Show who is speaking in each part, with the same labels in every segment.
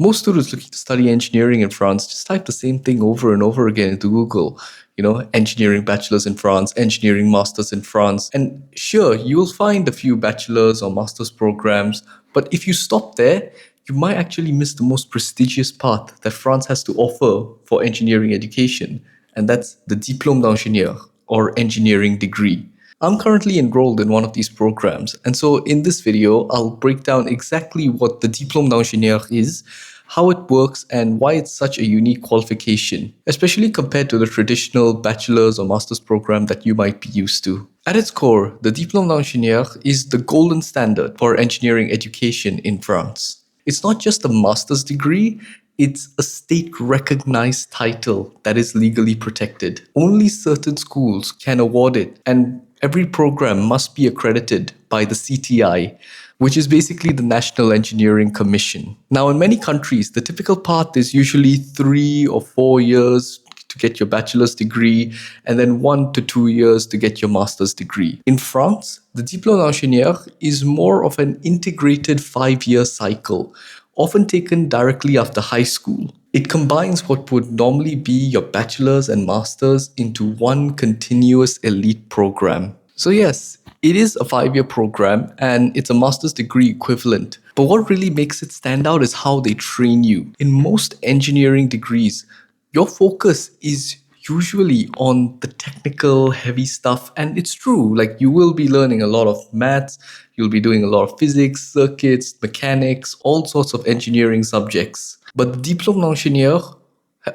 Speaker 1: Most students looking to study engineering in France just type the same thing over and over again into Google. Engineering bachelors in France, engineering masters in France. And sure, you'll find a few bachelor's or master's programs, but if you stop there, you might actually miss the most prestigious path that France has to offer for engineering education, and that's the Diplôme d'ingénieur, or engineering degree. I'm currently enrolled in one of these programs, and so in this video, I'll break down exactly what the Diplôme d'ingénieur is, how it works, and why it's such a unique qualification, especially compared to the traditional bachelor's or master's program that you might be used to. At its core, the Diplôme d'ingénieur is the golden standard for engineering education in France. It's not just a master's degree, it's a state-recognized title that is legally protected. Only certain schools can award it, and every program must be accredited by the CTI, which is basically the National Engineering Commission. Now, in many countries, the typical path is usually 3 or 4 years to get your bachelor's degree, and then 1 to 2 years to get your master's degree. In France, the Diplôme d'ingénieur is more of an integrated 5-year cycle, often taken directly after high school. It combines what would normally be your bachelor's and master's into one continuous elite program. So yes, it is a 5-year program and it's a master's degree equivalent. But what really makes it stand out is how they train you. In most engineering degrees, your focus is usually on the technical heavy stuff, and it's true, like you will be learning a lot of maths, you'll be doing a lot of physics, circuits, mechanics, all sorts of engineering subjects. But the Diplôme d'ingénieur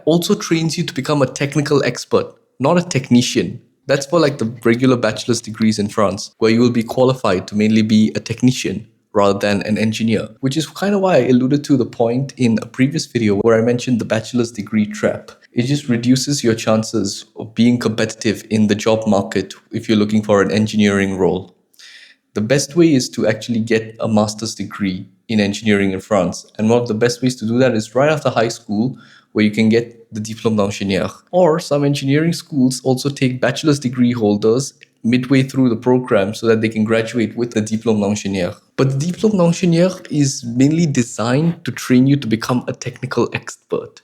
Speaker 1: also trains you to become a technical expert, not a technician. That's for like the regular bachelor's degrees in France, where you will be qualified to mainly be a technician rather than an engineer, which is kind of why I alluded to the point in a previous video where I mentioned the bachelor's degree trap. It just reduces your chances of being competitive in the job market if you're looking for an engineering role. The best way is to actually get a master's degree in engineering in France. And one of the best ways to do that is right after high school, where you can get the Diplôme d'ingénieur. Or some engineering schools also take bachelor's degree holders midway through the program so that they can graduate with the Diplôme d'ingénieur. But the Diplôme d'ingénieur is mainly designed to train you to become a technical expert.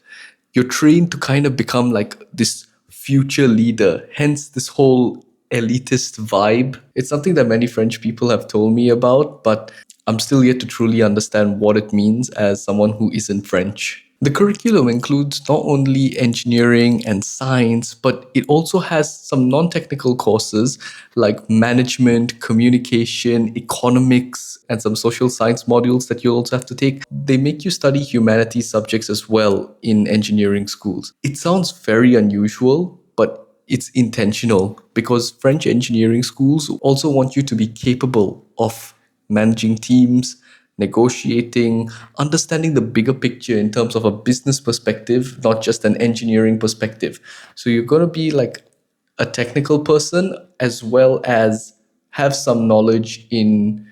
Speaker 1: You're trained to kind of become like this future leader, hence this whole elitist vibe. It's something that many French people have told me about, but I'm still yet to truly understand what it means as someone who isn't French. The curriculum includes not only engineering and science, but it also has some non-technical courses like management, communication, economics, and some social science modules that you also have to take. They make you study humanities subjects as well in engineering schools. It sounds very unusual, but it's intentional because French engineering schools also want you to be capable of managing teams, negotiating, understanding the bigger picture in terms of a business perspective, not just an engineering perspective. So you're going to be like a technical person as well as have some knowledge in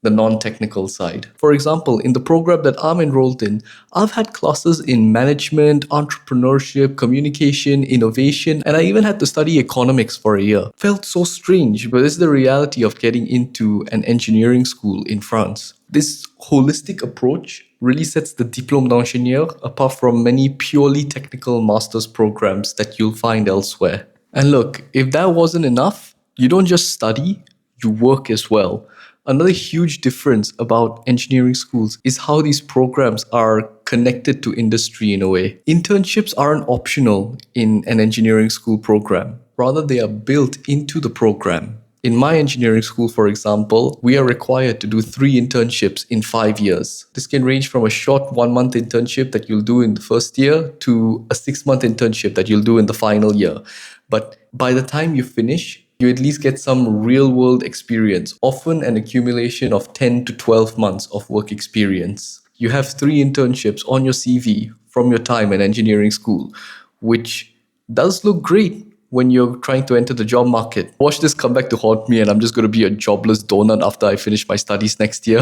Speaker 1: the non-technical side. For example, in the program that I'm enrolled in, I've had classes in management, entrepreneurship, communication, innovation, and I even had to study economics for a year. Felt so strange, but this is the reality of getting into an engineering school in France. This holistic approach really sets the Diplôme d'ingénieur apart from many purely technical master's programs that you'll find elsewhere. And look, if that wasn't enough, you don't just study, you work as well. Another huge difference about engineering schools is how these programs are connected to industry in a way. Internships aren't optional in an engineering school program. Rather, they are built into the program. In my engineering school, for example, we are required to do 3 internships in 5 years. This can range from a short 1-month internship that you'll do in the first year to a 6-month internship that you'll do in the final year. But by the time you finish, you at least get some real-world experience, often an accumulation of 10 to 12 months of work experience. You have 3 internships on your CV from your time in engineering school, which does look great when you're trying to enter the job market. Watch this come back to haunt me and I'm just going to be a jobless donut after I finish my studies next year.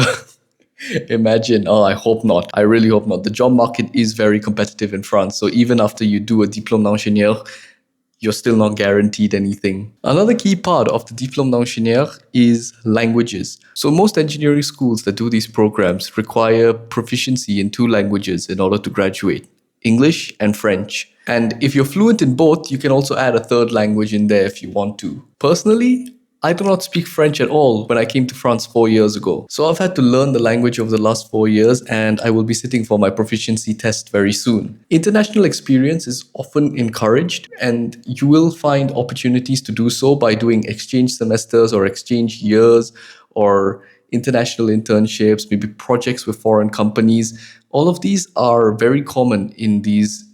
Speaker 1: Imagine. Oh, I hope not. I really hope not. The job market is very competitive in France. So even after you do a Diplôme d'ingénieur, you're still not guaranteed anything. Another key part of the Diplôme d'ingénieur is languages. So most engineering schools that do these programs require proficiency in two languages in order to graduate: English and French. And if you're fluent in both, you can also add a third language in there if you want to. Personally, I do not speak French at all when I came to France 4 years ago. So I've had to learn the language over the last 4 years, and I will be sitting for my proficiency test very soon. International experience is often encouraged, and you will find opportunities to do so by doing exchange semesters or exchange years or international internships, maybe projects with foreign companies. All of these are very common in these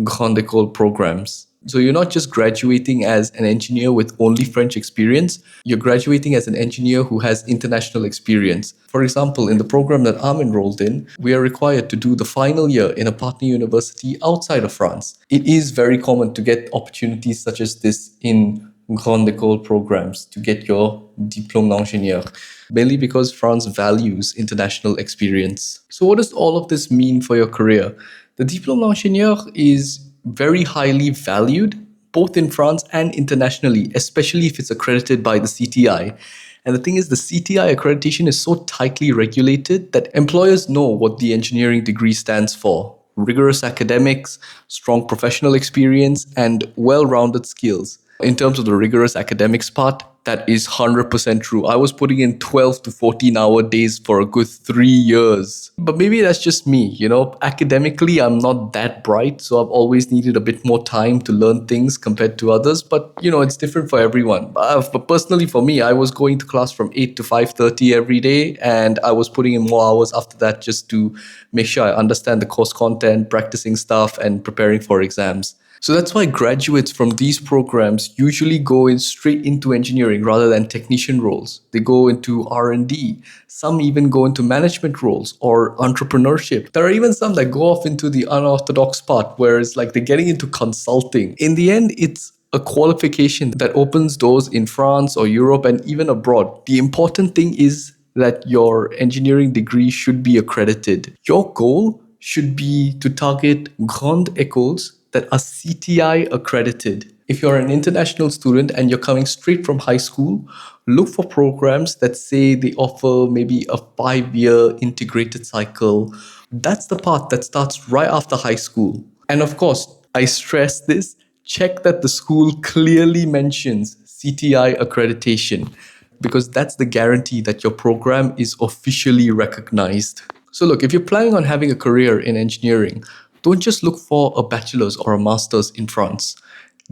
Speaker 1: Grande École programs. So you're not just graduating as an engineer with only French experience, you're graduating as an engineer who has international experience. For example, in the program that I'm enrolled in, we are required to do the final year in a partner university outside of France. It is very common to get opportunities such as this in Grande École programs to get your Diplôme d'ingénieur, mainly because France values international experience. So what does all of this mean for your career? The Diplôme d'ingénieur is very highly valued both in France and internationally, especially if it's accredited by the CTI. And the thing is, the CTI accreditation is so tightly regulated that employers know what the engineering degree stands for: rigorous academics, strong professional experience, and well-rounded skills. In terms of the rigorous academics part, that is 100% true. I was putting in 12 to 14-hour days for a good 3 years. But maybe that's just me, Academically, I'm not that bright, so I've always needed a bit more time to learn things compared to others. But, it's different for everyone. But personally, for me, I was going to class from 8 to 5:30 every day, and I was putting in more hours after that just to make sure I understand the course content, practicing stuff, and preparing for exams. So that's why graduates from these programs usually go in straight into engineering rather than technician roles. They go into R&D. Some even go into management roles or entrepreneurship. There are even some that go off into the unorthodox part, where it's like they're getting into consulting. In the end, it's a qualification that opens doors in France or Europe and even abroad. The important thing is that your engineering degree should be accredited. Your goal should be to target Grande Écoles that are CTI accredited. If you're an international student and you're coming straight from high school, look for programs that say they offer maybe a 5-year integrated cycle. That's the part that starts right after high school. And of course, I stress this, check that the school clearly mentions CTI accreditation, because that's the guarantee that your program is officially recognized. So look, if you're planning on having a career in engineering, don't just look for a bachelor's or a master's in France.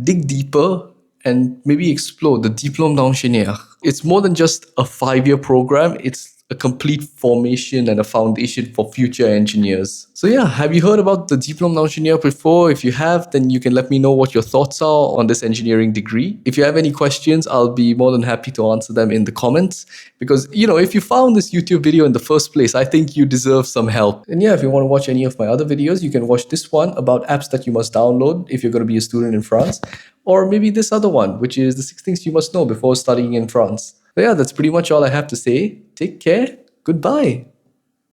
Speaker 1: Dig deeper and maybe explore the Diplôme d'ingénieur. It's more than just a 5-year program. It's a complete formation and a foundation for future engineers. So yeah, have you heard about the Diplôme d'ingénieur before? If you have, then you can let me know what your thoughts are on this engineering degree. If you have any questions, I'll be more than happy to answer them in the comments. Because, if you found this YouTube video in the first place, I think you deserve some help. And yeah, if you want to watch any of my other videos, you can watch this one about apps that you must download if you're going to be a student in France. Or maybe this other one, which is the 6 things you must know before studying in France. So yeah, that's pretty much all I have to say. Take care. Goodbye.